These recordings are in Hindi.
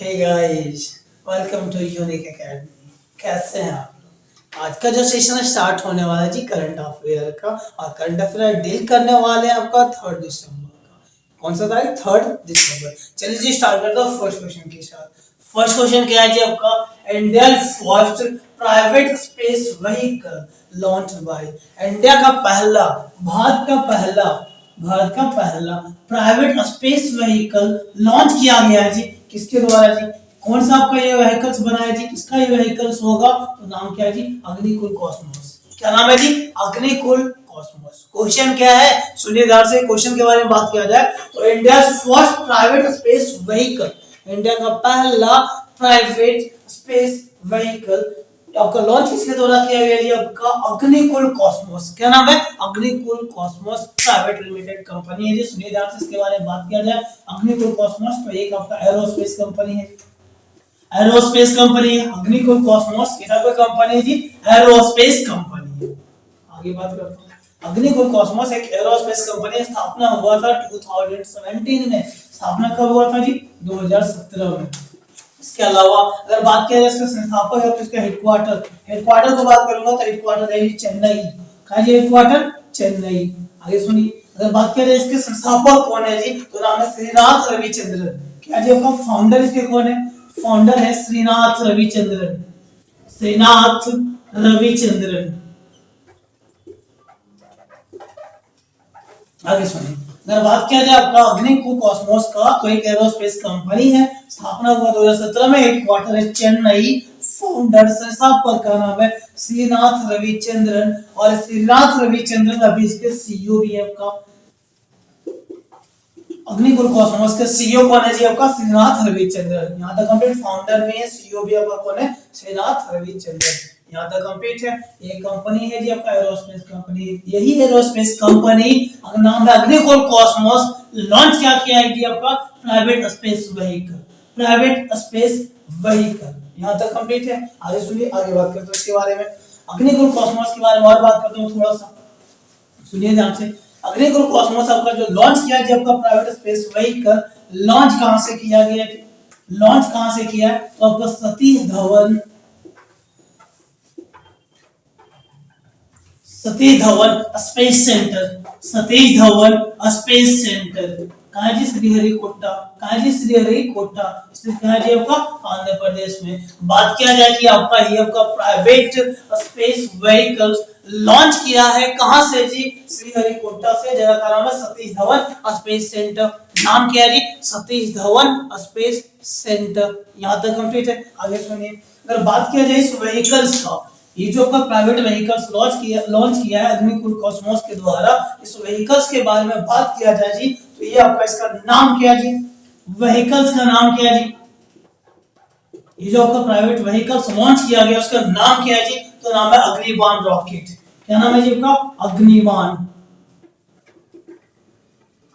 Hey guys, welcome to Unacademy. कैसे हैं आप लोग? आज का जो सेशन स्टार्ट होने वाला है जी करंट अफेयर का, और करंट अफेयर डील करने वाले हैं आपका 3 दिसंबर का। कौन सा तारीख? 3 दिसंबर। चलिए जी स्टार्ट करते हैं फर्स्ट क्वेश्चन के साथ। फर्स्ट क्वेश्चन क्या है जी आपका? India first private space vehicle launch by. India का पहला, भारत का पहला प्राइवेट स्पेस व्हीकल लॉन्च किया गया है जी। किसके द्वारा जी? कौन सा आपका ये व्हीकल्स बना है जी? किसका ये व्हीकल्स होगा? तो नाम क्या है जी? अग्निकुल कॉस्मोस। क्या नाम है जी? अग्निकुल कॉस्मोस। क्वेश्चन क्या है? सुनिए ध्यान से। क्वेश्चन के बारे में बात किया जाए तो India first private space vehicle, India का पहला प्राइवेट स्पेस व्हीकल आपका लॉन्च किसके द्वारा किया गया जी? आपका अग्निकुल कॉस्मोस। क्या नाम है? Agnikul Cosmos private limited company है जी। सुनिए ध्यान से, इसके बारे में बात किया जाए अग्निकुल कॉस्मोस तो एक आपका एरोस्पेस कंपनी है, एरोस्पेस कंपनी है अग्निकुल कॉस्मोस। किस कोई कंपनी है जी? एरोस्पेस कंपनी है। आगे बात करते हैं। अग्निकुल कॉस्मोस एक एरोस्पेस कंपनी है। स्थापना हुआ था 2017 में। स्थापना कब हुआ था जी? 2017 में। इसके अलावा अगर बात किया जाए इसका संस्थापक है तो इसका हेडक्वार्टर को बात करूंगा तो हेडक्वार्टर है चेन्नई। कहां है हेडक्वार्टर? चेन्नई। आगे सुनिए, अगर बात किया जाए इसके संस्थापक कौन है जी? तो नाम है श्रीनाथ रविचंद्रन। क्या जी आपका फाउंडर इसके कौन है? फाउंडर है श्रीनाथ रविचंद्रन। श्रीनाथ रविचंद्रन। आगे सुनिए, अगर बात किया जाए आपका अग्निकुल कॉस्मोस का तो एक एरोस्पेस कंपनी है। स्थापना हुआ 2017 में। हेडक्वार्टर है चेन्नई। फाउंडर संस्थापक का नाम है श्रीनाथ रविचंद्रन, और श्रीनाथ रविचंद्रन अभी इसके सीईओ भी है आपका। अग्निकुल कॉस्मोस के सीईओ कौन है जी? आपका श्रीनाथ रविचंद्रन। यहाँ तक कंप्लीट। फाउंडर भी है, सीईओ भी आपका कौन है? श्रीनाथ रविचंद्रन। यहाँ तक कंप्लीट है। ये कंपनी है जी आपका एरोस्पेस कंपनी। यही एरोस्पेस कंपनी नाम है अग्निकुल कॉस्मोस लॉन्च क्या किया है जी? आपका private space vehicle, private space vehicle. यहाँ तक कंप्लीट है। आगे सुनिए, आगे बात करते हैं इसके बारे में। अग्निकुल कॉस्मोस के बारे में और बात करते हैं थोड़ा सा, सुनिए ध्यान से। अग्निकुल कॉस्मोस आपका जो लॉन्च किया है आपका प्राइवेट स्पेस व्हीकल, लॉन्च कहां से किया गया है? लॉन्च कहां से किया है? तो आपका Satish Dhawan space centre, Satish Dhawan space centre. कहाँ जी? श्रीहरिकोटा। कहाँ जी? श्रीहरिकोटा। स्थित कहाँ जी? आपका आंध्र प्रदेश में। बात किया जाए कि आपका ये आपका प्राइवेट स्पेस व्हीकल्स लॉन्च किया है कहां से जी? श्रीहरिकोटा से। जगह का नाम है सतीश धवन स्पेस सेंटर। नाम क्या है जी? Satish Dhawan space centre. यहाँ तक कंप्लीट है। आगे सुनिए, अगर बात किया जाए इस व्हीकल्स का, ये जो आपका प्राइवेट व्हीकल्स लॉन्च किया है अग्निकुल कॉस्मोस के द्वारा, इस व्हीकल्स के बारे में बात किया जाए जी तो ये आपका इसका नाम क्या जी? व्हीकल्स का नाम क्या जी? ये जो आपका प्राइवेट व्हीकल्स लॉन्च किया गया उसका नाम क्या है जी? तो नाम है अग्निबाण रॉकेट। क्या नाम है जी आपका? अग्निबाण,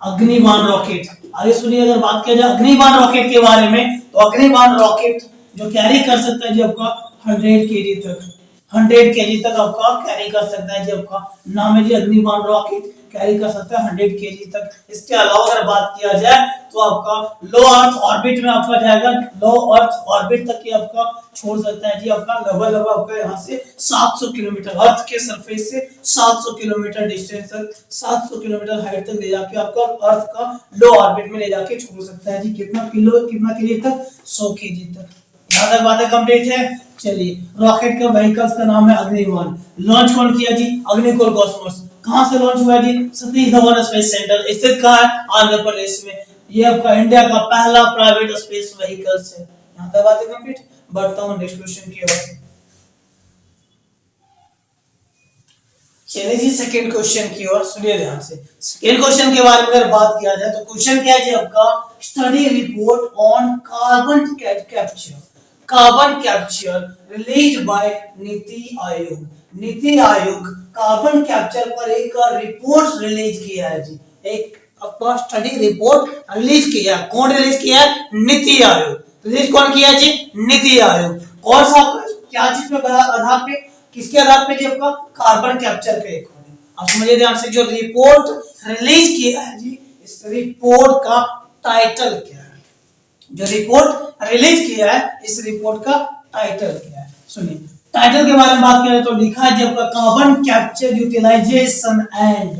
अग्निबाण रॉकेट। आगे सुनिए, अगर बात किया जाए अग्निबाण रॉकेट के बारे में तो अग्निबाण रॉकेट जो कैरी कर सकता है जी आपका 100 केजी तक, 100 केजी तक आपका कैरी कर सकता है जी। आपका नाम है जी अग्निबाण रॉकेट, कैरी कर सकता है 100 केजी तक। इसके अलावा अगर बात किया जाए तो आपका लो अर्थ ऑर्बिट में आपका जाएगा, लो अर्थ ऑर्बिट तक ये आपका छोड़ सकता है जी। आपका लगभग आपका यहाँ से 700 किलोमीटर, अर्थ के सरफेस से 700 किलोमीटर डिस्टेंस तक, 700 किलोमीटर हाइट तक ले जाके आपका अर्थ का लो ऑर्बिट में ले जाके छोड़ सकता है जी। कितना केजी तक? 100 केजी तक। यहाँ तक बातें कंप्लीट है। चलिए, रॉकेट का व्हीकल्स का नाम है अग्निबाण। लॉन्च कौन किया जी? अग्निकुल कॉस्मोस। कहां से लॉन्च हुआ जी? Satish Dhawan space centre. स्थित कहां है? आंध्र प्रदेश में। ये आपका इंडिया का पहला प्राइवेट स्पेस व्हीकल्स है। यहाँ तक बातें कंप्लीट। बढ़ता हूं नेक्स्ट क्वेश्चन की ओर। चलिए जी सेकंड क्वेश्चन की ओर, सुनिए ध्यान से। सेकंड क्वेश्चन के बारे में अगर बात किया जाए तो क्वेश्चन क्या है जी आपका? Study report on carbon capture, carbon capture released by NITI Aayog. NITI Aayog carbon capture पर एक रिपोर्ट रिलीज किया है जी। एक आपका स्टडी रिपोर्ट रिलीज किया। कौन रिलीज किया है? नीति आयोग। रिलीज कौन किया जी? नीति आयोग। कौन सा, क्या चीज पे आधार पे, किसके आधार पे जी? आपका कार्बन कैप्चर के अकॉर्डिंग। आप समझिए ध्यान से, जो रिपोर्ट रिलीज किया है जी, इस रिपोर्ट का टाइटल क्या है? जो रिपोर्ट रिलीज किया है, इस रिपोर्ट का टाइटल क्या है? सुनिए, टाइटल के बारे में बात करें तो लिखा है जब carbon capture utilisation and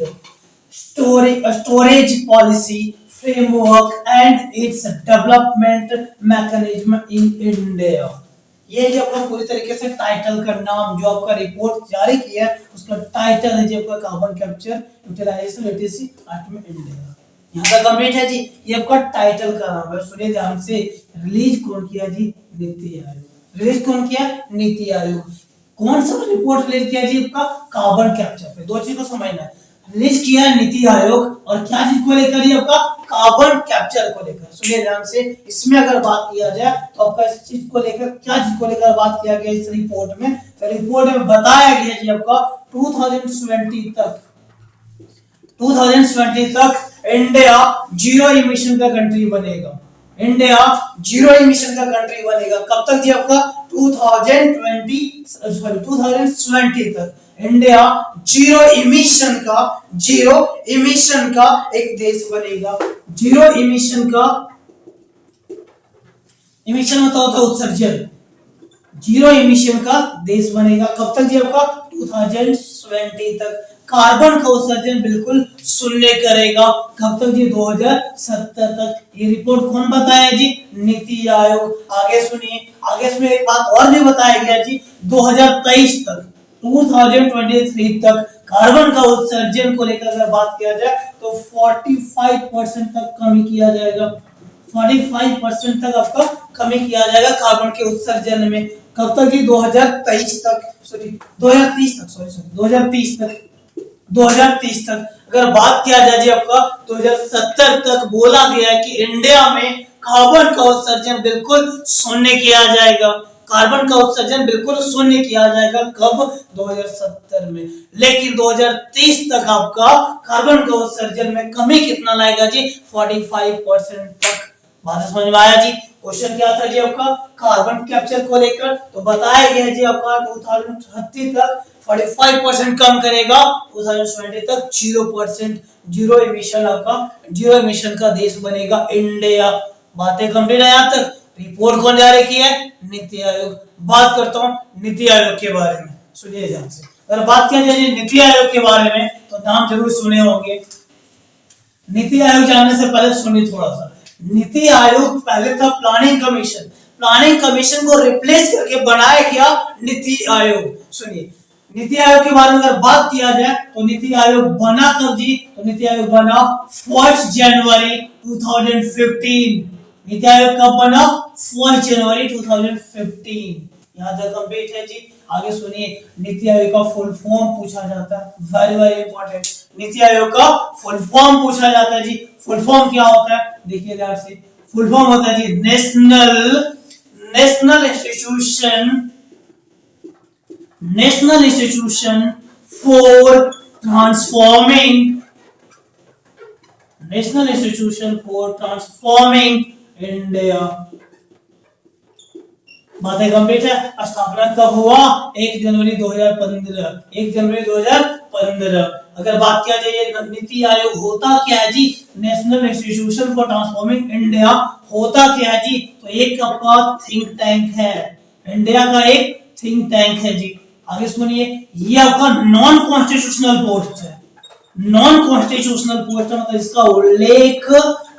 storage policy framework and its development mechanism in India. ये जो आपका पूरी तरीके से टाइटल का नाम, जो आपका रिपोर्ट जारी किया है उसका टाइटल है जो आपका कार्बन कैप्चर यूटिलाइजेशन एट में इंडिया। यहाँ तक कंप्लीट है जी। ये आपका टाइटल का नाम है। सुनिए ध्यान से, रिलीज कौन किया जी? नीति आयोग। रिलीज कौन किया? नीति आयोग। कौन सा रिपोर्ट रिलीज किया जी? आपका कार्बन कैप्चर पे। दो चीज को समझना है, रिलीज किया नीति आयोग और क्या चीज को लेकर? ये आपका कार्बन कैप्चर को लेकर। सुनिए ध्यान से, इसमें अगर बात किया जाए तो आपका इस चीज को लेकर, क्या चीज को लेकर बात किया गया इस रिपोर्ट में? तो रिपोर्ट में बताया गया जी आपका 2020 तक इंडिया जीरो इमिशन का कंट्री बनेगा। इंडिया जीरो इमिशन का कंट्री बनेगा। कब तक जी? आपका 2020 तक इंडिया जीरो इमिशन का एक देश बनेगा। जीरो इमिशन का, इमिशन मतलब होता है उत्सर्जन, जीरो इमिशन का देश बनेगा। कब तक जी? आपका 2020 तक। कार्बन का उत्सर्जन बिल्कुल शून्य करेगा। कब तक जी? 2070 तक। ये रिपोर्ट कौन बताया जी? नीति आयोग। आगे सुनिए, आगे इसमें एक बात और भी बताया गया जी, 2023 तक, 2023 तक कार्बन का उत्सर्जन को लेकर अगर बात किया जाए तो 45% तक कमी किया जाएगा। 45% तक आपका कमी किया जाएगा कार्बन के उत्सर्जन में। कब तक जी? 2023 तक, सॉरी 2030 तक, सॉरी 2030 तक। 2030 तक अगर बात किया जाए जी आपका 2070 तक बोला गया कि इंडिया में कार्बन का उत्सर्जन बिल्कुल शून्य किया जाएगा। कार्बन का उत्सर्जन बिल्कुल शून्य किया जाएगा। कब? 2070 में। लेकिन 2030 तक आपका कार्बन का उत्सर्जन में कमी कितना लाएगा जी? 45% तक। बात समझ में आया जी? क्वेश्चन क्या था जी आपका? कार्बन कैप्चर को लेकर तो बताया गया जी आपका 2030 तक 45% कम करेगा, 2020 तक 0% जीरो इमिशन, आपका जीरो इमिशन का देश बनेगा इंडिया। बातें कंप्लीट है यहाँ तक। रिपोर्ट कौन जारी की है? नीति आयोग। बात करता हूँ नीति आयोग के बारे में। सुनिए ध्यान से, अगर बात किया जाए नीति आयोग के बारे में तो नाम जरूर सुने होंगे। नीति आयोग जानने से पहले सुनिए थोड़ा सा। नीति आयोग पहले था प्लानिंग कमीशन। प्लानिंग कमीशन को रिप्लेस करके बनाया गया नीति आयोग। सुनिए, नीति आयोग के बारे में अगर बात किया जाए तो नीति आयोग बना कब जी? तो नीति आयोग बना 1 जनवरी 2015। नीति आयोग कब बना? 1 जनवरी 2015। यहाँ तक कंप्लीट है जी। आगे सुनिए, नीति आयोग का फुल फॉर्म पूछा जाता है, very very important. NITI Aayog का फुल फॉर्म पूछा जाता है जी। फुल फॉर्म क्या होता है? देखिए ध्यान से, फुल फॉर्म होता है जी national institution for transforming India. बातें कंप्लीट है। स्थापना कब हुआ? 1 जनवरी 2015। 1 जनवरी 2015। अगर बात किया जाए नीति आयोग होता क्या है जी? National institution for transforming India होता क्या है जी? तो एक आपका थिंक टैंक है, इंडिया का एक थिंक टैंक है जी। आगे सुनिए, ये आपका नॉन कॉन्स्टिट्यूशनल पोस्ट है। नॉन कॉन्स्टिट्यूशनल पोस्ट है, मतलब इसका उल्लेख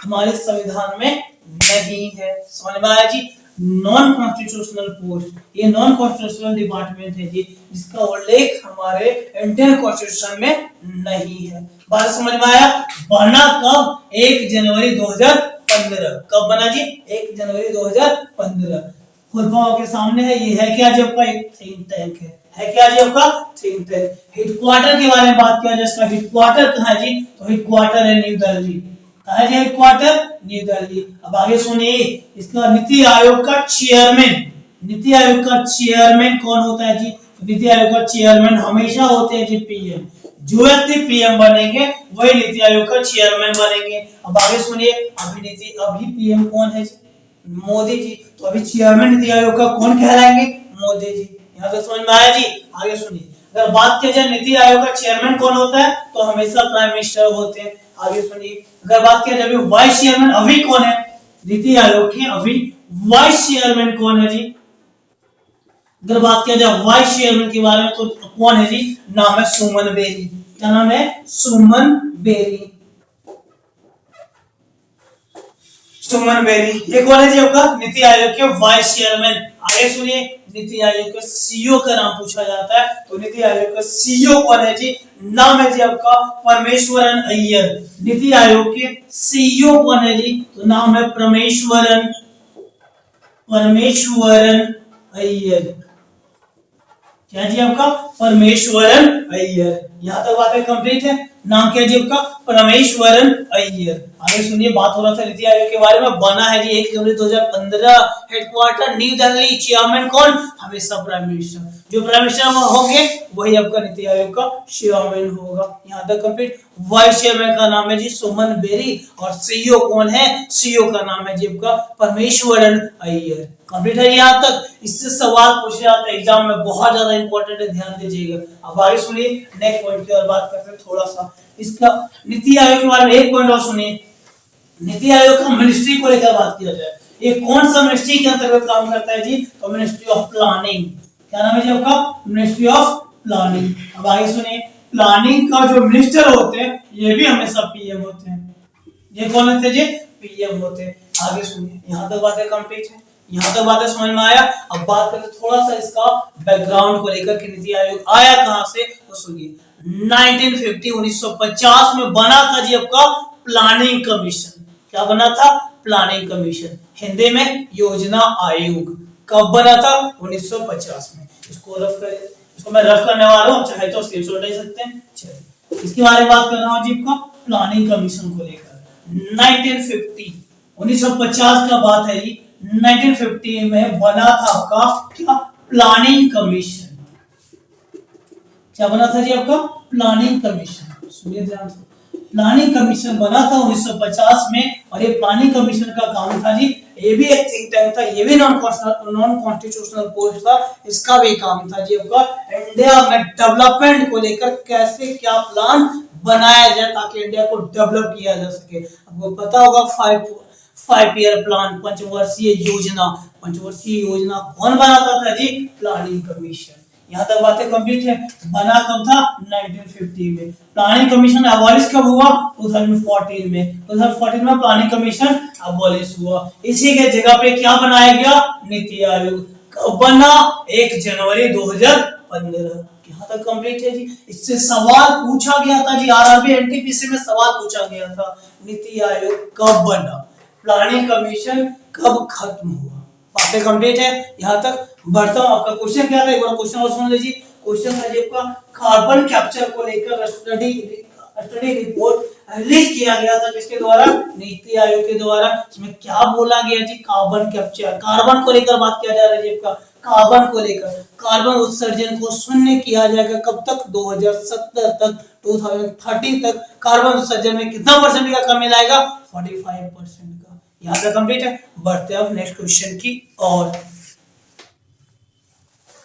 हमारे संविधान में नहीं है। समझ में आया जी? नॉन कॉन्स्टिट्यूशनल पोस्ट, ये नॉन कॉन्स्टिट्यूशनल डिपार्टमेंट है जी, जिसका उल्लेख हमारे इंडियन कॉन्स्टिट्यूशन में नहीं है। बात समझ में आया? बना कब? 1 जनवरी 2015। कब बना जी? 1 जनवरी 2015। फुल फॉर्म के सामने है। ये है क्या जी? आपका एक थिंक टैंक है क्या जी? आपका थिंक टैंक। हेडक्वार्टर के बारे में बात किया जाए, इसका हेडक्वार्टर कहाँ है जी? तो हेडक्वार्टर है न्यू दिल्ली। कहाँ है हेडक्वार्टर? न्यू दिल्ली। अब आगे सुनिए, इसका नीति आयोग का चेयरमैन कौन होता है जी? तो नीति आयोग का चेयरमैन हमेशा होते हैं जी पीएम। जो व्यक्ति पीएम बनेंगे वही नीति आयोग का चेयरमैन बनेंगे। अब आगे सुनिए, अभी पीएम कौन है जी? मोदी जी। तो अभी चेयरमैन नीति आयोग का कौन कहलाएंगे? मोदी जी। यहाँ तक समझ में आया जी? आगे सुनिए, अगर बात किया जाए नीति आयोग का चेयरमैन कौन होता है तो हमेशा प्राइम मिनिस्टर होते हैं। आगे सुनिए, अगर बात किया जाए वाइस चेयरमैन अभी कौन है? नीति आयोग के अभी वाइस चेयरमैन कौन है जी? अगर बात किया जाए वाइस चेयरमैन के बारे में तो कौन है जी? नाम है सुमन बेरी। क्या नाम है? सुमन बेरी। सुमन बेरी ये कौन है जी आपका? नीति आयोग के वाइस चेयरमैन। आगे सुनिए, नीति आयोग के सीईओ का नाम पूछा जाता है, तो नीति आयोग का सीईओ कौन है जी? नाम है जी आपका परमेश्वरन अय्यर। नीति आयोग के सीईओ कौन है जी? तो नाम है परमेश्वरन अय्यर। क्या जी आपका? परमेश्वरन अय्यर। यहां तक बातें कंप्लीट है। नाम क्या जी आपका? परमेश्वरन अय्यर। आगे सुनिए, बात हो रहा था नीति आयोग के बारे में। बना है जी 1 जनवरी 2015, हेडक्वार्टर न्यू दिल्ली। चेयरमैन कौन? हमेशा प्राइम मिनिस्टर। जो प्राइम मिनिस्टर होंगे वही आपका नीति आयोग का चेयरमैन होगा। यहाँ तक कंप्लीट। वाइस चेयरमैन का नाम है जी सुमन बेरी और सीईओ कौन है? सीईओ का नाम है जी आपका परमेश्वरन अय्यर। कंप्लीट है यहाँ तक। इससे सवाल पूछे जाते हैं एग्जाम में, बहुत ज्यादा इंपॉर्टेंट है, ध्यान दीजिएगा। अब आगे सुनिए, नेक्स्ट पॉइंट की और बात करते हैं थोड़ा सा। इसका नीति आयोग के बारे में एक पॉइंट और सुनिए। नीति आयोग का मिनिस्ट्री को लेकर बात किया जाए, ये कौन सा मिनिस्ट्री के अंतर्गत काम करता है जी? तो मिनिस्ट्री ऑफ प्लानिंग। क्या नाम है जी आपका? Ministry of planning. अब आगे सुनिए, प्लानिंग का जो मिनिस्टर होते हैं ये भी हमेशा पीएम होते हैं। ये कौन होते हैं जी? पीएम होते हैं। आगे सुनिए, यहाँ तक बातें कंप्लीट है, यहाँ तक बातें समझ में आया। अब बात करें थोड़ा सा इसका बैकग्राउंड को लेकर कि नीति आयोग आया कहां से, तो सुनिए। 1950 में बना था जी आपका प्लानिंग कमीशन। क्या बना था? प्लानिंग कमीशन, हिंदी में योजना आयोग। कब बना था? 1950 में। इसको रफ करें, इसको मैं रफ करने वाला हूं, चाहे तो स्क्रीनशॉट ले सकते हैं। चलिए, इसके बारे में बात कर रहा हूं जी आपका प्लानिंग कमीशन को लेकर। 1950 का बात है जी। 1950 में बना था आपका क्या? Planning commission. क्या बना था जी आपका? Planning commission. सुनिए ध्यान से, प्लानिंग कमीशन बना था 1950 में। और ये प्लानिंग कमीशन का काम था जी, ये भी एक थिंक टैंक था, ये भी नॉन कॉन्स्टिट्यूशनल पोस्ट था। इसका भी काम था जी आपका इंडिया में डेवलपमेंट को लेकर कैसे क्या प्लान बनाया जाए ताकि इंडिया को डेवलप किया जा सके। आपको पता होगा 5 ईयर प्लान, पंचवर्षीय योजना। पंचवर्षीय योजना कौन बनाता था जी? Planning commission. यहाँ तक बातें कंप्लीट है। बना कब था? 1950 में। प्लानिंग कमीशन अबॉलिश कब हुआ? 2014 में। 2014 में प्लानिंग कमीशन अबॉलिश हुआ। इसी के जगह पे क्या बनाया गया? नीति आयोग। कब बना? 1 जनवरी 2015। यहाँ तक कंप्लीट है जी। इससे सवाल पूछा गया था जी, आरआरबी एनटीपीसी में सवाल पूछा गया था, नीति आयोग कब बना, प्लानिंग कमीशन कब खत्म हुआ। बातें कंप्लीट है। यहाँ तक बढ़ता हूं। आपका क्वेश्चन क्या था, एक बार क्वेश्चन और सुन लीजिए। क्वेश्चन था जी आपका कार्बन कैप्चर को लेकर स्टडी रिपोर्ट रिलीज किया गया था किसके द्वारा? नीति आयोग के द्वारा। इसमें क्या बोला गया जी? कार्बन कैप्चर, कार्बन को लेकर बात किया जा रहा है जी आपका। कार्बन को लेकर, कार्बन उत्सर्जन को शून्य किया जाएगा कब तक? 2070 तक, 2030 तक। कार्बन उत्सर्जन में कितना परसेंट का कमी लाएगा? 45% का। यहाँ तक कंप्लीट है। बढ़ते हैं अब नेक्स्ट क्वेश्चन की ओर।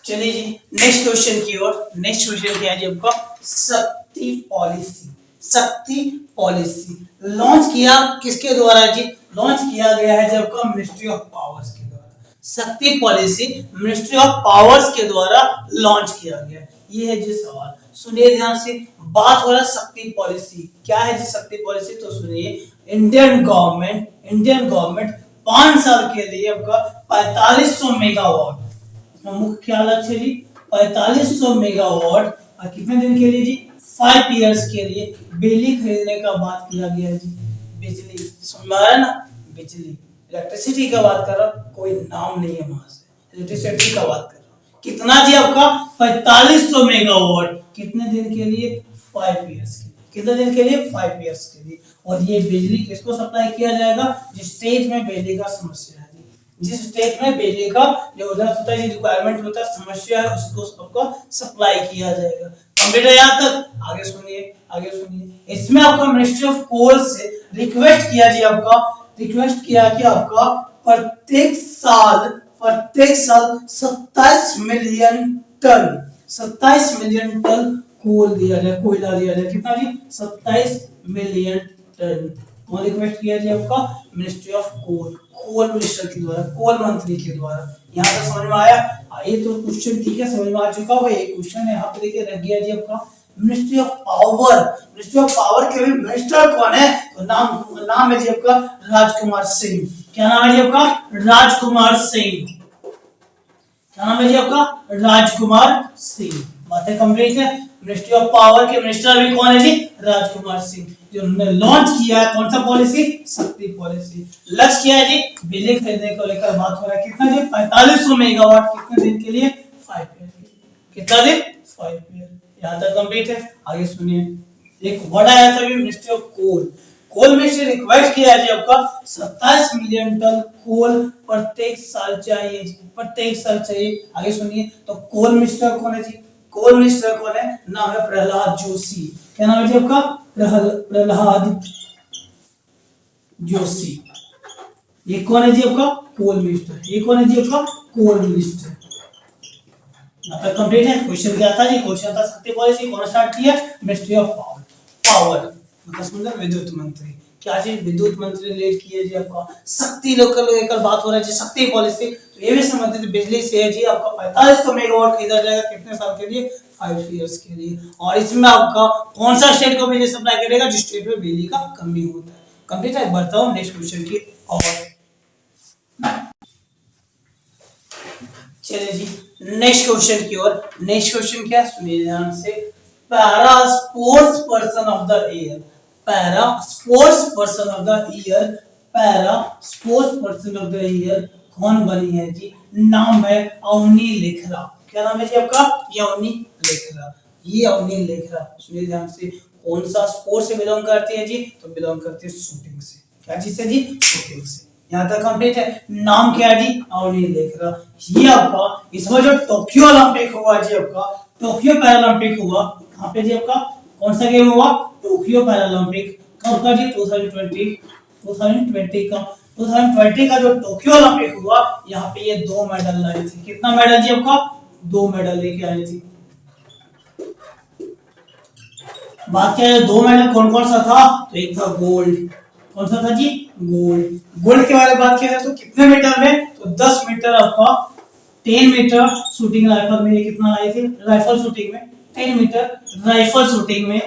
चलिए जी नेक्स्ट क्वेश्चन की ओर। नेक्स्ट क्वेश्चन क्या है जी आपका? शक्ति पॉलिसी। शक्ति पॉलिसी लॉन्च किया किसके द्वारा जी? लॉन्च किया गया है जब का मिनिस्ट्री ऑफ पावर्स के द्वारा। शक्ति पॉलिसी मिनिस्ट्री ऑफ पावर्स के द्वारा लॉन्च किया गया। ये है जी सवाल, सुनिए ध्यान से। बात हो रहा है शक्ति पॉलिसी। क्या है जी शक्ति पॉलिसी? तो सुनिए, इंडियन गवर्नमेंट 5 साल के लिए आपका 4500 मेगावाट, मुख्य क्या लक्ष्य जी? 4500 मेगावाट और कितने दिन के लिए जी? 5 इयर्स के लिए बिजली खरीदने का बात किया गया है जी। बिजली समझ में आ रहा है ना? बिजली, इलेक्ट्रिसिटी का बात कर रहा हूं, कोई नाम नहीं है वहां से, इलेक्ट्रिसिटी का बात कर रहा हूं। कितना जी आपका? 4500 मेगावाट। कितने दिन के लिए? 5 इयर्स के लिए। कितने दिन के लिए? 5 इयर्स के लिए। और ये बिजली किसको सप्लाई किया जाएगा? जिस स्टेट में बिजली का समस्या है, जिस स्टेट में बिजली का जो होता है, रिक्वायरमेंट होता है, समस्या है, उसको सबको सप्लाई किया जाएगा। कंप्लीट है यहाँ तक? आगे सुनिए, आगे सुनिए। इसमें आपका मिनिस्ट्री ऑफ कोल से रिक्वेस्ट किया जी, आपका रिक्वेस्ट किया कि आपका प्रत्येक साल 27 मिलियन टन कोल दिया जाए, कोयला दिया जाए। कितना जी? 27 मिलियन टन। कौन रिक्वेस्ट किया जी? आपका ministry of coal. Coal minister के द्वारा, कोल मंत्री के द्वारा। यहाँ तक समझ में आया? ये तो क्वेश्चन ठीक है, समझ में आ चुका होगा। ये क्वेश्चन है यहाँ पे देखिए रह गया जी आपका ministry of power. Ministry of power के मिनिस्टर कौन है? तो नाम है जी आपका राजकुमार सिंह। क्या नाम है जी आपका? राजकुमार सिंह। क्या नाम है जी आपका? राजकुमार सिंह। बातें कंप्लीट है। मिनिस्ट्री ऑफ पावर के मिनिस्टर भी कौन है जी? राजकुमार सिंह। जो उन्होंने लॉन्च किया है कौन सा पॉलिसी? शक्ति पॉलिसी। लक्ष्य क्या है जी? बिजली खरीदने को लेकर बात हो रहा है। कितना जी? 4500 मेगावाट। कितने दिन के लिए? 5 ईयर। कितना दिन? 5 ईयर। यहाँ तक कंप्लीट है। आगे सुनिए, एक वर्ड आया था भी ministry of coal. Coal ministry request किया है जी आपका 27 मिलियन टन कोल प्रत्येक साल चाहिए, प्रत्येक साल चाहिए। आगे सुनिए, तो कोल मिनिस्टर कौन है जी? कोल मिनिस्टर कौन है? नाम है प्रहलाद जोशी। क्या नाम है जी आपका? प्रहलाद जोशी। ये कौन है जी आपका? कोल मिनिस्टर। ये कौन है जी आपका? कोल मिनिस्टर। यहाँ तक कंप्लीट है। क्वेश्चन क्या था जी? क्वेश्चन था शक्ति पॉलिसी कौन स्टार्ट किया? Ministry of power. पावर मतलब विद्युत मंत्री। क्या चीज? विद्युत मंत्री लीड किया जी आपका शक्ति लेकर बात हो रहा है जी, शक्ति पॉलिसी। तो ये भी संबंधित बिजली से है जी आपका 4500 मेगावाट खरीदा जाएगा। कितने साल के लिए? 5 इयर्स के लिए। और इसमें आपका कौन सा स्टेट को बिजली सप्लाई करेगा? जो स्टेट में बिजली का कमी होता है। कंप्लीट है। बढ़ता हूं नेक्स्ट क्वेश्चन की और चलिए जी नेक्स्ट क्वेश्चन की ओर। नेक्स्ट क्वेश्चन क्या? सुनिए ध्यान से। Para sports person of the year. Para sports person of the year. Para sports person of the year कौन बनी है जी? नाम है अवनी लेखरा। क्या नाम है जी आपका? अवनी लेखरा। ये अवनी लेखरा सुनिए ध्यान से कौन सा स्पोर्ट्स से बिलोंग करती है जी? तो बिलोंग करती है शूटिंग से। क्या चीज से जी? शूटिंग से। यहाँ तक कंप्लीट है। नाम क्या है जी? अवनी लेखरा। ये आपका इसमें जो टोक्यो ओलंपिक हुआ जी आपका, टोक्यो पैरालंपिक हुआ। कहाँ पे जी आपका? कौन सा गेम हुआ? Tokyo Paralympic. कब का जी? 2020 का 2020 का जो टोक्यो ओलंपिक हुआ, यहाँ पे ये 2 मेडल लाए थे। कितना मेडल जी आपका? 2 मेडल लेके आए थे। बात क्या है? 2 मेडल कौन कौन सा था? तो एक था गोल्ड। कौन सा था जी? गोल्ड। गोल्ड के बारे में बात किया जाए तो कितने मीटर में? तो 10 मीटर आपका 10 मीटर शूटिंग राइफल में। ये कितना लाए थे? राइफल शूटिंग में 10 मीटर राइफल शूटिंग में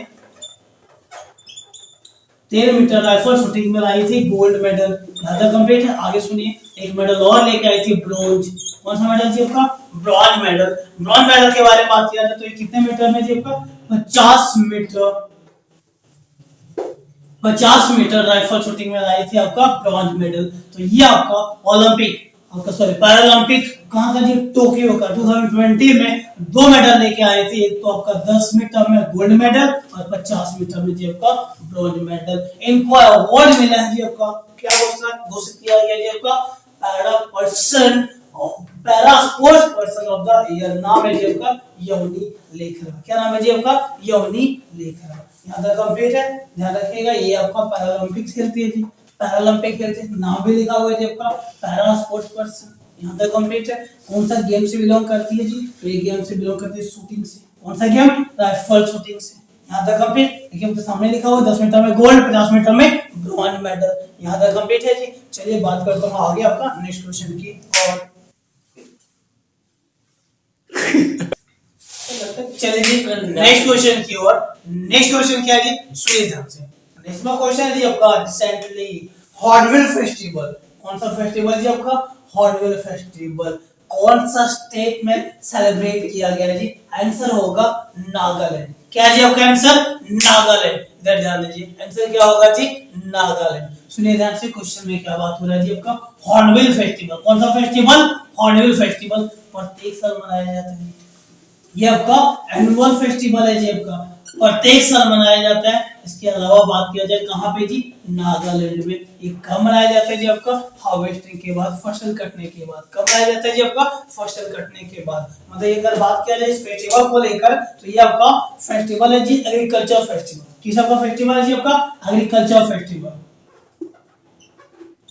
10 मीटर राइफल शूटिंग में लाई थी गोल्ड मेडल। यहाँ तक कंप्लीट है। आगे सुनिए, एक मेडल और लेके आई थी ब्रोंज। कौन सा मेडल जी आपका? Bronze medal. ब्रॉन्ज मेडल के बारे में बात किया जाए तो ये कितने मीटर में जी आपका? 50 मीटर 50 मीटर राइफल शूटिंग में लाई थी आपका ब्रॉन्ज मेडल। तो ये आपका ओलंपिक आपका सॉरी पैरालंपिक कहाँ था जी? टोक्यो का 2020 में 2 मेडल लेके आए थे। एक तो आपका 10 मीटर में गोल्ड मेडल और 50 मीटर में जी आपका ब्रॉन्ज मेडल। इनको अवार्ड मिला है जी आपका। क्या घोषित किया गया जी आपका? Para sports person of the year. नाम है जी आपका अवनी लेखरा। क्या नाम है जी आपका? अवनी लेखरा। यहाँ तक कंप्लीट है। ध्यान रखिएगा ये आपका पैरालंपिक्स खेलती है जी, पैरालंपिक खेलते हैं। नाम भी लिखा हुआ है जी आपका पैरा स्पोर्ट्स पर्सन। यहाँ तक कंप्लीट है। कौन सा गेम से बिलोंग करती है जी? तो ये गेम से बिलोंग करती है शूटिंग से। कौन सा गेम? राइफल शूटिंग से। यहाँ तक कंप्लीट। देखिए आपके सामने लिखा हुआ 10 मीटर में गोल्ड, 50 मीटर में ब्रॉन्ज मेडल। यहाँ तक कंप्लीट है जी। चलिए बात करता हूँ आगे आपका नेक्स्ट क्वेश्चन की और चलिए जी नेक्स्ट क्वेश्चन की ओर। नेक्स्ट क्वेश्चन क्या है जी? सुनिए ध्यान से। नेक्स्ट क्वेश्चन है जी आपका रिसेंटली हॉर्नबिल फेस्टिवल। कौन सा फेस्टिवल जी आपका? हॉर्नबिल फेस्टिवल कौन सा स्टेट में सेलिब्रेट किया गया है जी? आंसर होगा नागालैंड। क्या जी आपका आंसर? नागालैंड। इधर ध्यान दीजिए, आंसर क्या होगा जी? नागालैंड। सुनिए ध्यान से क्वेश्चन में क्या बात हो रहा है जी आपका? Hornbill festival. कौन सा फेस्टिवल? हॉर्नबिल फेस्टिवल प्रत्येक साल मनाया जाता है। ये आपका एनुअल फेस्टिवल है जी आपका, प्रत्येक साल मनाया जाता है। इसके अलावा बात किया जाए कहाँ पे जी? नागालैंड में। ये कब मनाया जाता है जी आपका? हार्वेस्टिंग के बाद, फसल कटने के बाद। कब मनाया जाता है जी आपका? फसल कटने के बाद। मतलब ये अगर बात किया जाए इस फेस्टिवल को लेकर तो ये आपका फेस्टिवल है जी एग्रीकल्चर फेस्टिवल। किस आपका फेस्टिवल है जी आपका? Agriculture festival.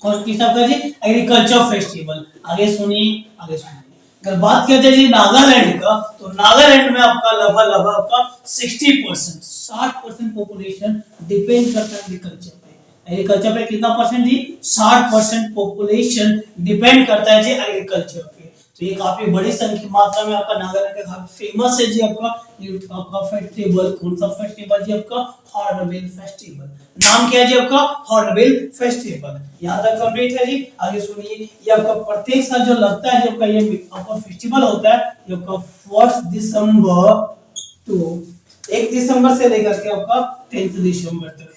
कौन किस आपका जी? Agriculture festival. आगे सुनिए, आगे सुनिए। अगर बात किया जाए जी नागालैंड का तो नागालैंड में आपका लगभग आपका 60% 60% पॉपुलेशन डिपेंड करता है एग्रीकल्चर पे। एग्रीकल्चर पे कितना परसेंट जी? 60% पॉपुलेशन डिपेंड करता है जी एग्रीकल्चर पे। तो ये काफी बड़ी संख्या मात्रा में आपका नागालैंड का काफी फेमस है जी आपका ये आपका फेस्टिवल। कौन सा फेस्टिवल जी? आपका हॉर्नबिल फेस्टिवल। नाम क्या है जी आपका? Hornbill festival. यहाँ तक कंप्लीट है जी। आगे सुनिए, ये आपका प्रत्येक साल जो लगता है, जब का ये आपका फेस्टिवल होता है, ये आपका 1 दिसंबर टू 1 दिसंबर से लेकर के आपका 10 दिसंबर तक,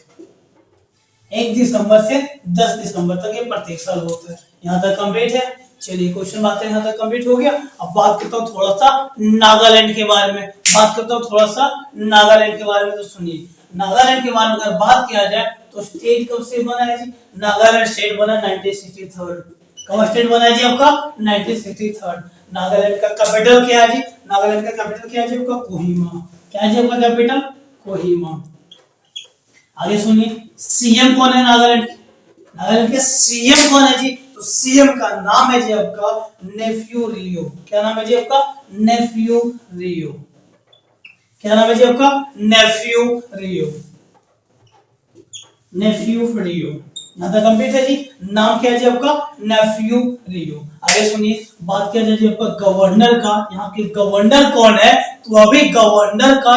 1 दिसंबर से 10 दिसंबर तक ये प्रत्येक साल होता है। यहाँ तक कंप्लीट है। चलिए क्वेश्चन बातें यहाँ तक कंप्लीट हो गया। अब बात करता हूँ थोड़ा सा नागालैंड के बारे में। बात करता हूँ थोड़ा सा नागालैंड के बारे में। तो सुनिए, नागालैंड के बारे में अगर बात किया जाए तो स्टेट कब से बना है जी? नागालैंड स्टेट बना 1963। कब स्टेट बना है जी आपका? 1963। नागालैंड का कैपिटल क्या है जी? नागालैंड का कैपिटल क्या है जी आपका? कोहिमा। क्या है जी आपका कैपिटल? कोहिमा। आगे सुनिए, सीएम कौन है नागालैंड के? नागालैंड के सीएम कौन है जी? तो सीएम का नाम है जी आपका नेफ्यू रियो। क्या नाम है जी आपका? नेफ्यू रियो। क्या नाम है जी आपका? नेफ्यू रियो। नेफ्यू रियो। यहाँ तक कंप्लीट है जी। नाम क्या है जी आपका? नेफ्यू रियो। आगे सुनिए, बात किया जाए जी आपका गवर्नर का। यहाँ के गवर्नर कौन है? तो अभी गवर्नर का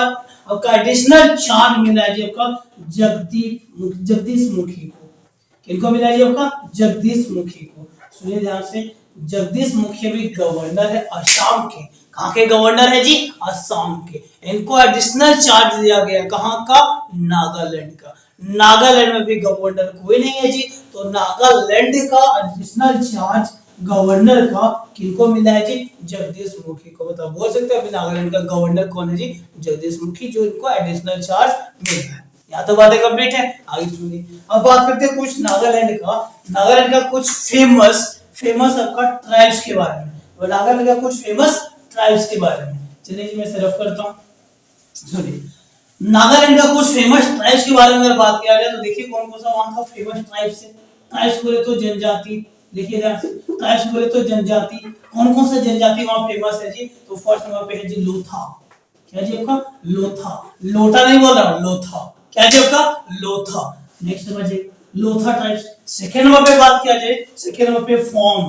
आपका एडिशनल चार्ज मिला है जी आपका जगदीश मुखी को। किनको मिला है जी आपका? जगदीश मुखी को। सुनिए ध्यान से, जगदीश मुखी भी गवर्नर है असम के। कहाँ के गवर्नर है जी? असम के। इनको एडिशनल चार्ज दिया गया, कहाँ का? नागालैंड का। नागालैंड में भी गवर्नर कोई नहीं है जी, तो नागालैंड का एडिशनल चार्ज गवर्नर का किनको मिला है जी? जगदीश मुखी को। बताओ, बोल सकते हैं अभी नागालैंड का गवर्नर कौन है जी? जगदीश मुखी, जो इनको एडिशनल चार्ज मिला है। यहाँ तो बातें कंप्लीट है। आगे सुनिए, अब बात करते हैं कुछ नागालैंड का कुछ फेमस आपका ट्राइब्स के बारे में। तो नागालैंड का कुछ फेमस ट्राइब्स के बारे में चलिए जी मैं सिर्फ करता हूँ। सुनिए, नागालैंड का कुछ फेमस ट्राइब्स के बारे में अगर बात किया जाए तो देखिए कौन कौन सा वहां का फेमस ट्राइब्स है। ट्राइब्स बोले तो जनजाति, देखिए ट्राइब्स बोले तो जनजाति, कौन कौन सा जनजाति वहां फेमस है जी? तो फर्स्ट नंबर पे है जी लोथा। क्या जी आपका? लोथा। लोटा नहीं बोल रहा, लोथा। क्या जी आपका? लोथा। नेक्स्ट नंबर जी लोथा ट्राइब्स। सेकंड नंबर पे बात किया जाए, सेकंड नंबर पे फॉर्म।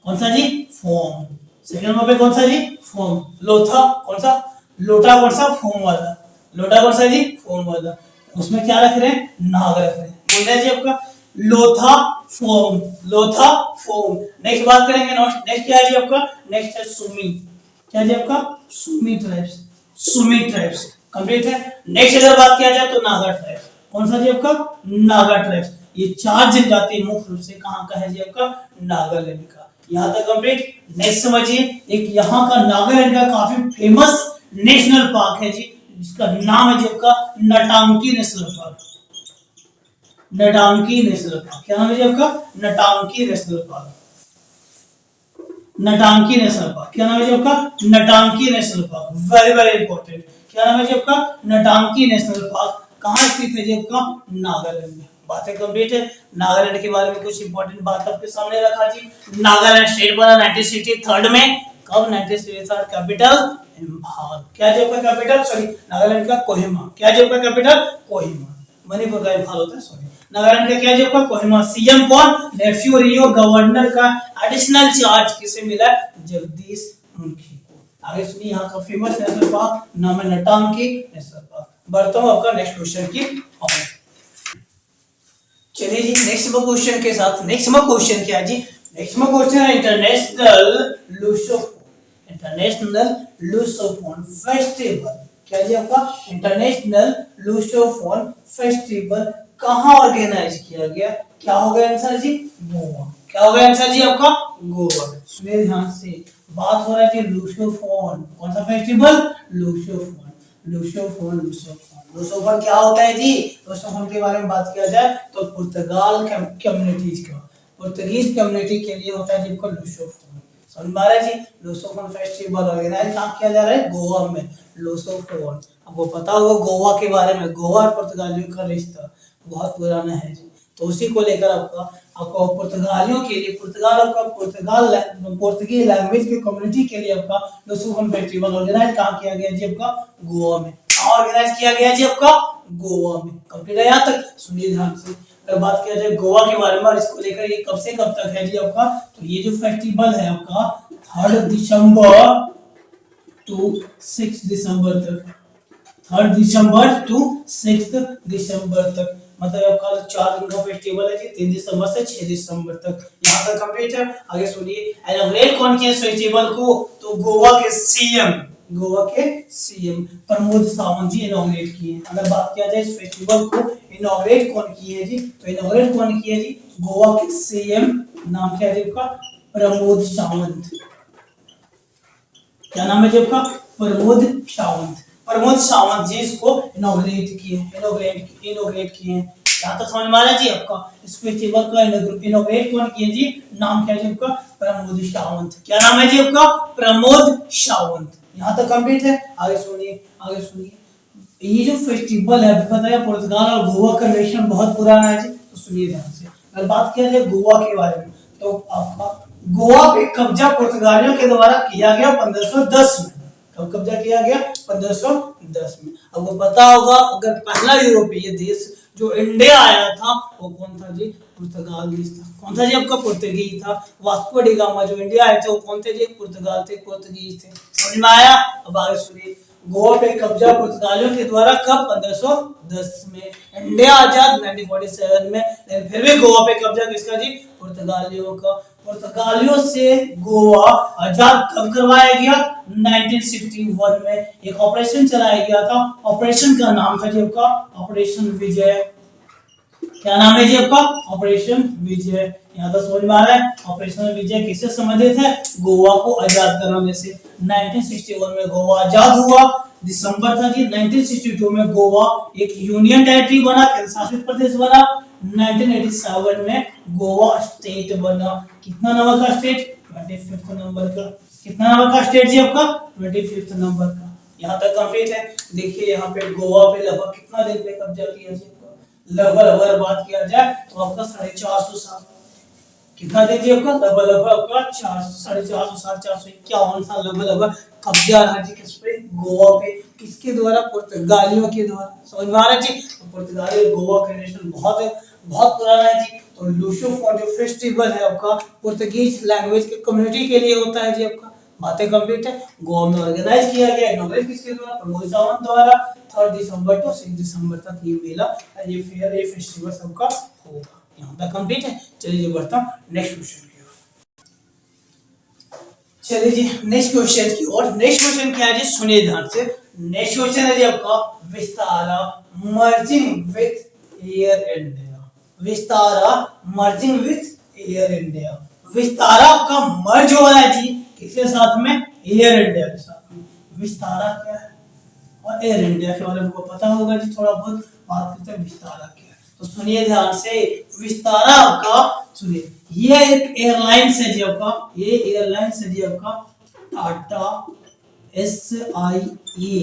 कौन सा जी? फॉर्म। सेकंड नंबर पे कौन सा जी? फॉर्म। लोथा कौन सा? लोटा कौन सा? फॉर्म वाला। लोटा कौन सा जी? फॉर्म वाला। उसमें क्या रख रहे हैं? नाग रख रहे हैं। बोल रहे जी आपका लोथा फॉर्म। लोथा फॉर्म। नेक्स्ट बात करेंगे, नेक्स्ट क्या है जी आपका? नेक्स्ट है सुमी। क्या जी आपका? Sumi tribes. Sumi tribes complete है। नेक्स्ट अगर बात किया जाए तो नागा ट्राइब्स। कौन सा जी आपका? नागा ट्राइब्स। ये 4 जनजाति मुख्य रूप से कहां का है जी आपका? नागालैंड का। यहाँ तक कंप्लीट। नेक्स्ट समझिए, एक यहाँ का नागालैंड का काफी फेमस नेशनल पार्क है जी, जिसका नाम है जी आपका Natanki national park. Natanki national park. क्या नाम है जी आपका? Natanki national park. Natanki national park. क्या नाम है जी आपका? Natanki national park. Very very important. क्या नाम है जी आपका? Natanki national park. कहाँ स्थित है जी आपका? नागालैंड में। बातें कंप्लीट है। नागालैंड के बारे में कुछ इंपॉर्टेंट बात आपके सामने रखा जी। नागालैंड स्टेट बना 1963 में। कब? 1963। कैपिटल इम्फाल। क्या जी आपका कैपिटल? सॉरी, नागालैंड का कोहिमा। क्या जी आपका कैपिटल? कोहिमा। मणिपुर का इम्फाल होता है, सॉरी। नागालैंड का क्या जी आपका? कोहिमा। सीएम कौन? नेफ्यू रियो। गवर्नर का एडिशनल चार्ज किसे मिला? जगदीश मुखी को। आगे सुनिए, यहाँ का फेमस नेशनल पार्क नाम है नटांकी नेशनल पार्क। बढ़ता हूँ आपका नेक्स्ट क्वेश्चन की ओर। चलिए जी नेक्स्ट क्वेश्चन के साथ। नेक्स्ट क्वेश्चन क्या है जी? नेक्स्ट क्वेश्चन है इंटरनेशनल लूसोफोन फेस्टिवल। क्या जी आपका? इंटरनेशनल लूसोफोन फेस्टिवल कहाँ ऑर्गेनाइज किया गया? क्या होगा आंसर जी? गोवा। क्या होगा आंसर जी आपका? गोवा। सुनिए ध्यान से, बात हो रहा है कि लूसोफोन। कौन सा फेस्टिवल? लूसोफोन। लूसोफोन लूसोफोन क्या होता है जी? लूसोफोन के बारे में बात किया जाए तो पुर्तगाल कम्युनिटीज का, पुर्तगीज कम्युनिटी के लिए होता है जिनको लूसोफोन। समझ में आ रहा है जी? लूसोफोन फेस्टिवल ऑर्गेनाइज कहाँ किया जा रहा है? गोवा में। लूसोफोन, आपको पता होगा गोवा के बारे में, गोवा और पुर्तगालियों का रिश्ता बहुत पुराना है जी। तो उसी को लेकर आपको पुर्तगालियों के लिए, पुर्तगाली लैंग्वेज की कम्युनिटी के लिए आपका लूसोफोन फेस्टिवल ऑर्गेनाइज कहाँ किया गया जी? आपका गोवा में। कहाँ ऑर्गेनाइज किया गया जी? आपका गोवा में। कंप्लीट है यहाँ तक, सुनिए ध्यान से। अगर बात किया जाए गोवा के बारे में और इसको लेकर ये कब से कब तक है जी आपका, तो ये जो फेस्टिवल है आपका 3 दिसंबर टू 6 दिसंबर तक, 3 दिसंबर टू 6 दिसंबर तक, मतलब आपका 4 दिन का फेस्टिवल है जी, 3 दिसंबर से 6 दिसंबर तक। यहाँ तक कंप्लीट है। आगे सुनिए, इनॉग्रेट कौन किया इस फेस्टिवल को, तो गोवा के सीएम प्रमोद सावंत जी इनॉग्रेट किए। अगर बात किया जाए इस फेस्टिवल को इनॉग्रेट कौन किए जी, तो इनॉग्रेट कौन किए जी, गोवा के सीएम, नाम क्या है जी आपका, प्रमोद सावंत। क्या नाम है जी आपका, प्रमोद सावंत जी इसको इनॉग्रेट किए। यहाँ तक समझ में आ रहा है जी आपका। इस फेस्टिवल का इनॉग्रेट कौन किए जी, नाम क्या है जी आपका, प्रमोद सावंत। क्या नाम है जी आपका, प्रमोद सावंत। यहाँ तक कंप्लीट है। आगे सुनिए, ये जो फेस्टिवल है पता है पुर्तगाल और गोवा का रिलेशन बहुत पुराना है जी, तो सुनिए ध्यान से। अगर बात किया जाए गोवा के बारे में, तो आपका गोवा पे कब्जा पुर्तगालियों के द्वारा किया गया 1510 में। कब कब्जा किया गया, 1510 में। आपको पता होगा, अगर पहला यूरोपीय देश जो इंडिया आया था वो कौन था जी, पुर्तगाल देश था। कौन था जी आपका, पुर्तगीज था। वास्को डी गामा जो इंडिया आए थे वो कौन थे जी, पुर्तगाल थे, पुर्तगीज थे। समझ में आया। अब आगे सुनिए, गोवा पे कब्जा पुर्तगालियों के द्वारा कब, 1510 में। इंडिया आजाद 1947 में, लेकिन फिर भी गोवा पे कब्जा किसका जी, पुर्तगालियों का। पुर्तगालियों से गोवा आजाद कब करवाया गया, 1961 में। एक ऑपरेशन चलाया गया था, ऑपरेशन का नाम था जी आपका ऑपरेशन विजय। क्या नाम है जी आपका, ऑपरेशन विजय। यहाँ तो समझ में आ रहा है, ऑपरेशन विजय किससे संबंधित है, गोवा को आजाद कराने से। 1961 में गोवा आजाद हुआ, दिसंबर था जी। 1962 में गोवा एक यूनियन टेरिटरी बना, केंद्र शासित प्रदेश बना। 1987 में गोवा स्टेट बना। कितना नंबर का स्टेट, 25 नंबर का। कितना नंबर का स्टेट जी आपका, 25 नंबर का। यहाँ तक कंप्लीट है। देखिए यहाँ पे गोवा पे लगभग कितना दिन पे कब्जा किया जी, लगभग अगर बात किया जाए तो आपका 450 साल। कितना दिन जी आपका, लगभग आपका 450 साल, 451 साल लगभग कब्जा रहा जी किस पे, गोवा पे। किसके द्वारा, पुर्तगालियों के द्वारा। समझ में आ रहा है जी। तो पुर्तगाली और गोवा का रिलेशन बहुत पुराना है जी। तो लूसोफोन जो फेस्टिवल है आपका पुर्तगीज लैंग्वेज के कम्युनिटी के लिए होता है जी आपका। बातें कंप्लीट है। गोवा में ऑर्गेनाइज किया गया, इनॉग्रेट किसके द्वारा, प्रमोद सावंत द्वारा। 3 दिसंबर टू 6 दिसंबर तक ये मेला, ये फेयर, ये फेस्टिवल सबका होगा। यहाँ तक कंप्लीट है। चलिए बढ़ता हूँ नेक्स्ट क्वेश्चन की ओर। चलिए जी नेक्स्ट क्वेश्चन की ओर। नेक्स्ट क्वेश्चन क्या है जी, सुनिए ध्यान से। नेक्स्ट क्वेश्चन है जी आपका, Vistara merging with air India. Vistara merging with air India. Vistara आपका मर्ज हो रहा है जी किसके साथ में, एयर इंडिया के साथ में। विस्तारा क्या है और एयर इंडिया के बारे में आपको पता होगा जी, थोड़ा बहुत बात करते हैं विस्तारा क्या है। तो सुनिए ध्यान से, विस्तारा आपका, सुनिए, ये एक एयरलाइंस है जी आपका, ये एयरलाइंस है जी आपका टाटा SIA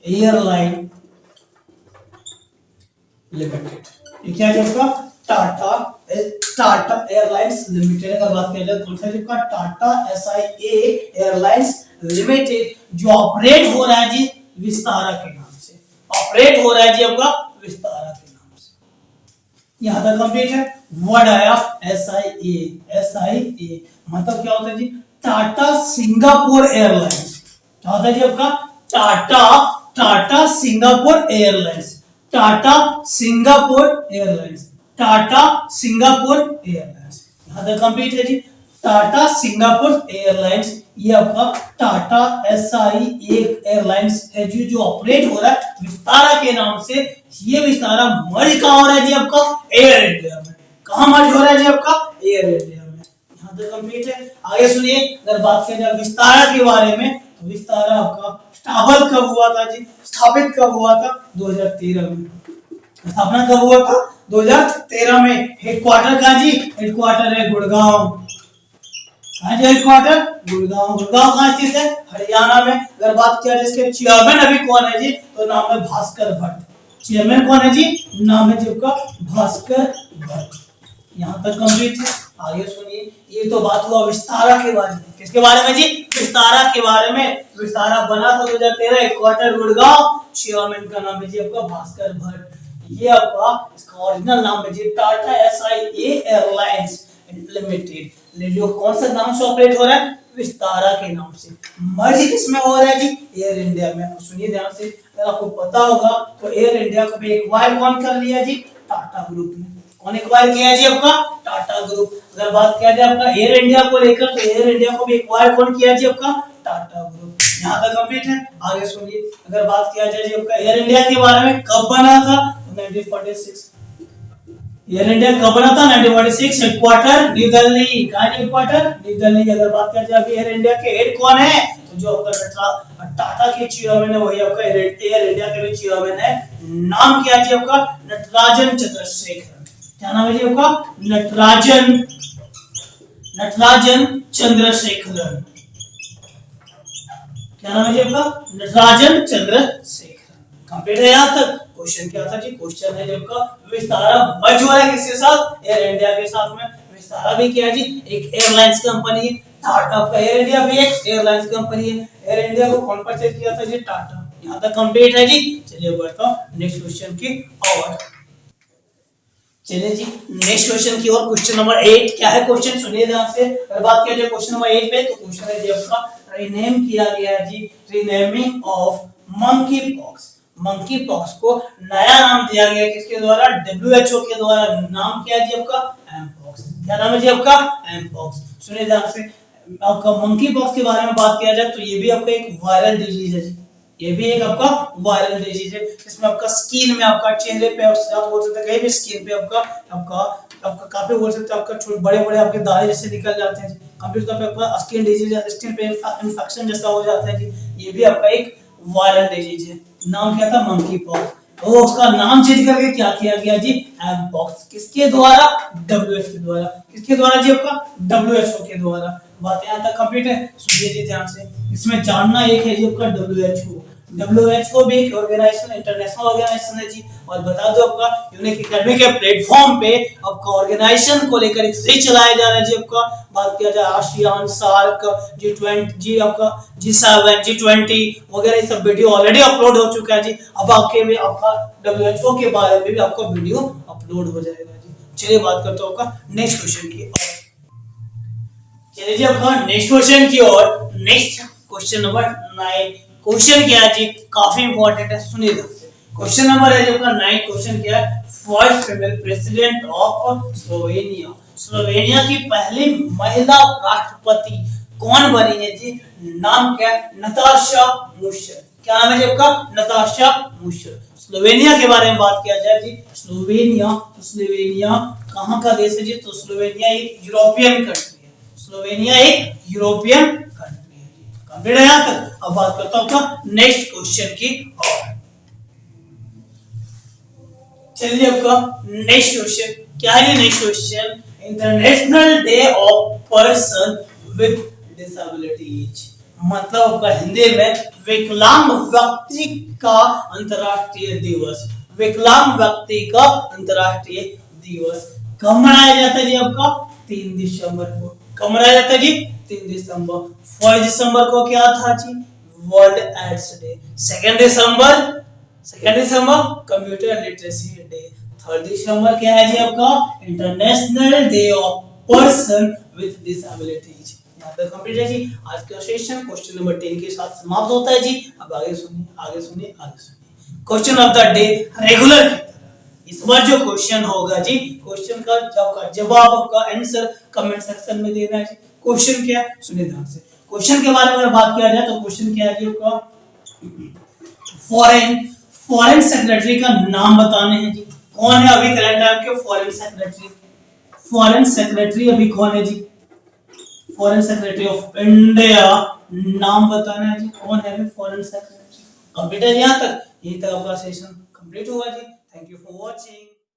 एयरलाइन लिमिटेड। ये क्या है आपका, टाटा एयरलाइंस लिमिटेड। अगर बात किया जाए कौन सा जी आपका, टाटा SIA एयरलाइंस लिमिटेड, जो ऑपरेट हो रहा है जी विस्तारा के नाम से। ऑपरेट हो रहा है जी आपका विस्तारा के नाम से। यहां तक कंप्लीट है। वर्ड आया SIA मतलब क्या होता है जी, टाटा सिंगापुर एयरलाइंस। क्या होता है जी आपका, Tata Singapore airlines. Tata Singapore airlines. यहां तक कंप्लीट है जी। टाटा सिंगापुर एयरलाइंस, ये आपका टाटा SIA एयरलाइंस है जी, जो ऑपरेट हो रहा है विस्तारा के नाम से। ये विस्तारा मर्ज कहां हो रहा है जी आपका, एयर इंडिया में। कहां मर्ज हो रहा है जी आपका, एयर इंडिया में। यहां तक कंप्लीट है। आगे सुनिए, अगर बात किया जाए विस्तारा के बारे में, तो विस्तारा आपका स्थापित कब हुआ था जी, 2013 में। स्थापना कब हुआ था, 2013 में। हेडक्वार्टर कहां जी, हेडक्वार्टर है गुड़गांव। कहां जी हेडक्वार्टर, गुड़गांव। गुड़गांव कहां स्थित है, हरियाणा में। अगर बात किया जाए इसके चेयरमैन अभी कौन है जी, तो नाम है भास्कर भट्ट। चेयरमैन कौन है जी, नाम है जी आपका भास्कर भट्ट। यहां तक कंप्लीट है। आगे सुनिए, ये तो बात हुआ विस्तारा के बारे में। किसके बारे में जी? विस्तारा के बारे में। विस्तारा बना था 2013, हेडक्वार्टर गुड़गांव, चेयरमैन का नाम है जी आपका भास्कर भट्ट। ये आपका इसका ओरिजिनल नाम है जी टाटा एसआईए एयरलाइंस लिमिटेड। जो कौन सा नाम से ऑपरेट हो रहा है? विस्तारा के नाम से। मर्ज किसमें हो रहा है जी? एयर इंडिया में। सुनिए ध्यान से, अगर आपको पता होगा तो एयर इंडिया को भी एक्वायर कौन कर लिया जी? टाटा ग्रुप ने। कौन एक्वायर किया जी आपका? टाटा ग्रुप। अगर बात किया जाए आपका एयर इंडिया को लेकर, तो एयर इंडिया को भी एक्वायर कौन किया जी आपका? टाटा ग्रुप। यहाँ तक कंप्लीट है। आगे सुनिए, अगर बात किया जाए जी आपका एयर इंडिया के बारे में, कब बना था? 1946। एयर इंडिया कब बना था? 1946। Headquarter new Delhi. कहाँ हेडक्वार्टर? न्यू दिल्ली। अगर बात किया जाए एयर इंडिया के हेड कौन है? तो जो आपका टाटा के चेयरमैन है वही आपका एयर इंडिया के भी चेयरमैन है। नाम क्या है जी आपका? नटराजन चंद्रशेखर। क्या नाम है जी आपका? नटराजन चंद्रशेखरन। क्या नाम है जी आपका? नटराजन चंद्रशेखर। कंप्लीट है यहाँ तक। क्वेश्चन क्या था जी? क्वेश्चन है जब का विस्तारा मर्ज हुआ है किसके साथ? एयर इंडिया के साथ में। विस्तारा भी क्या है जी? एक एयरलाइंस कंपनी है। टाटा का एयर इंडिया भी एक एयरलाइंस कंपनी है। एयर इंडिया को कौन परचेज किया था जी? टाटा। यहाँ तक कंप्लीट है जी। चलिए बढ़ता हूँ नेक्स्ट क्वेश्चन की ओर। चलिए जी नेक्स्ट क्वेश्चन की ओर। क्वेश्चन नंबर 8 क्या है? क्वेश्चन सुनिए ध्यान से। अगर बात किया जाए क्वेश्चन नंबर 8 पे, तो क्वेश्चन है जी आपका रीनेम किया गया है जी, renaming of monkey pox. Monkey pox को नया नाम दिया गया किसके द्वारा? WHO के द्वारा। नाम क्या है जी आपका? एमपॉक्स। क्या नाम है जी आपका? एमपॉक्स। सुनिए ध्यान से, आपका मंकी पॉक्स के बारे में बात किया जाए तो ये भी आपका एक वायरल डिजीज है जी। ये भी एक आपका वायरल डिजीज है, जिसमें आपका स्किन में, आपका चेहरे पे, आप बोल सकते हैं कहीं भी स्किन पे आपका आपका आपका काफी बोल सकते हैं आपका बड़े बड़े आपके दाने जैसे निकल जाते हैं जी। कंप्लीट तौर पे आपका स्किन डिजीज, स्किन पे इन्फेक्शन जैसा हो जाता है जी। ये भी आपका एक वायरल डिजीज है। नाम क्या था? Monkey pox. तो उसका नाम चेंज करके क्या किया गया जी? एमपॉक्स। किसके द्वारा? WHO के द्वारा। किसके द्वारा जी आपका? WHO के द्वारा। बात यहाँ तक कंप्लीट है। सुनिए जी ध्यान से, इसमें जानना एक है जी आपका WHO भी एक ऑर्गेनाइजेशन, इंटरनेशनल ऑर्गेनाइजेशन है जी। और बता दो आपका यूनिक एकेडमी के प्लेटफॉर्म पे आपका ऑर्गेनाइजेशन को लेकर एक सीरीज चलाया जा रहा है जी आपका। बात किया जाए आसियान, सार्क, G20 जी, आपका G7, G20 वगैरह सब वीडियो ऑलरेडी अपलोड हो चुका है जी। अब आपके में आपका WHO के बारे में भी आपका वीडियो अपलोड हो जाएगा जी। चलिए बात करते हैं आपका नेक्स्ट क्वेश्चन की। चलिए जी आपका नेक्स्ट क्वेश्चन की ओर। Next question number 9। क्वेश्चन क्या है जी? काफी इंपॉर्टेंट है, सुनिए। क्वेश्चन नंबर है जो आपका 9। क्वेश्चन क्या है? First female president of Slovenia. Slovenia की पहली महिला राष्ट्रपति कौन बनी है जी? नाम क्या है? नताशा मूशर। क्या नाम है जी आपका? नताशा मूशर। स्लोवेनिया के बारे में बात किया जाए जी, स्लोवेनिया, तो स्लोवेनिया कहाँ का देश है जी? तो स्लोवेनिया एक यूरोपियन कंट्री है। स्लोवेनिया एक यूरोपियन कंट्री है। कंप्लीट है यहाँ तक। अब बात करता हूँ नेक्स्ट क्वेश्चन की और। चलिए आपका नेक्स्ट क्वेश्चन क्या है? Next question, international day of person with disabilities. मतलब आपका हिंदी में विकलांग व्यक्ति का अंतर्राष्ट्रीय दिवस। विकलांग व्यक्ति का अंतर्राष्ट्रीय दिवस कब मनाया जाता है जी? आपका 3 दिसंबर को। कब मनाया जाता है जी? 3 दिसंबर। 1 दिसंबर को क्या था जी? World AIDS Day. 2 दिसंबर कंप्यूटर लिटरेसी डे। 3 दिसंबर क्या है जी? आपका international day of person with disabilities. यहाँ तक कंप्लीट है जी। आज का सेशन क्वेश्चन नंबर 10 के साथ समाप्त होता है जी। अब आगे सुनिए, आगे सुनिए, आगे सुनिए। Question of the day regular की तरह इस बार जो क्वेश्चन होगा जी, क्वेश्चन का जवाब आपका आंसर कमेंट सेक्शन में देना है जी। क्वेश्चन क्या है? सुनिए ध्यान से। क्वेश्चन के बारे में अगर बात किया जाए तो क्वेश्चन क्या है जी? आपका फॉरेन सेक्रेटरी का नाम बताने हैं जी। कौन है अभी करंट टाइम के फॉरेन सेक्रेटरी? फॉरेन सेक्रेटरी अभी कौन है जी? फॉरेन सेक्रेटरी ऑफ इंडिया नाम बताना है जी। कौन है अभी फॉरेन सेक्रेटरी? कंप्लीट है यहाँ तक। यही तक आपका सेशन कंप्लीट हुआ जी। Thank you for watching.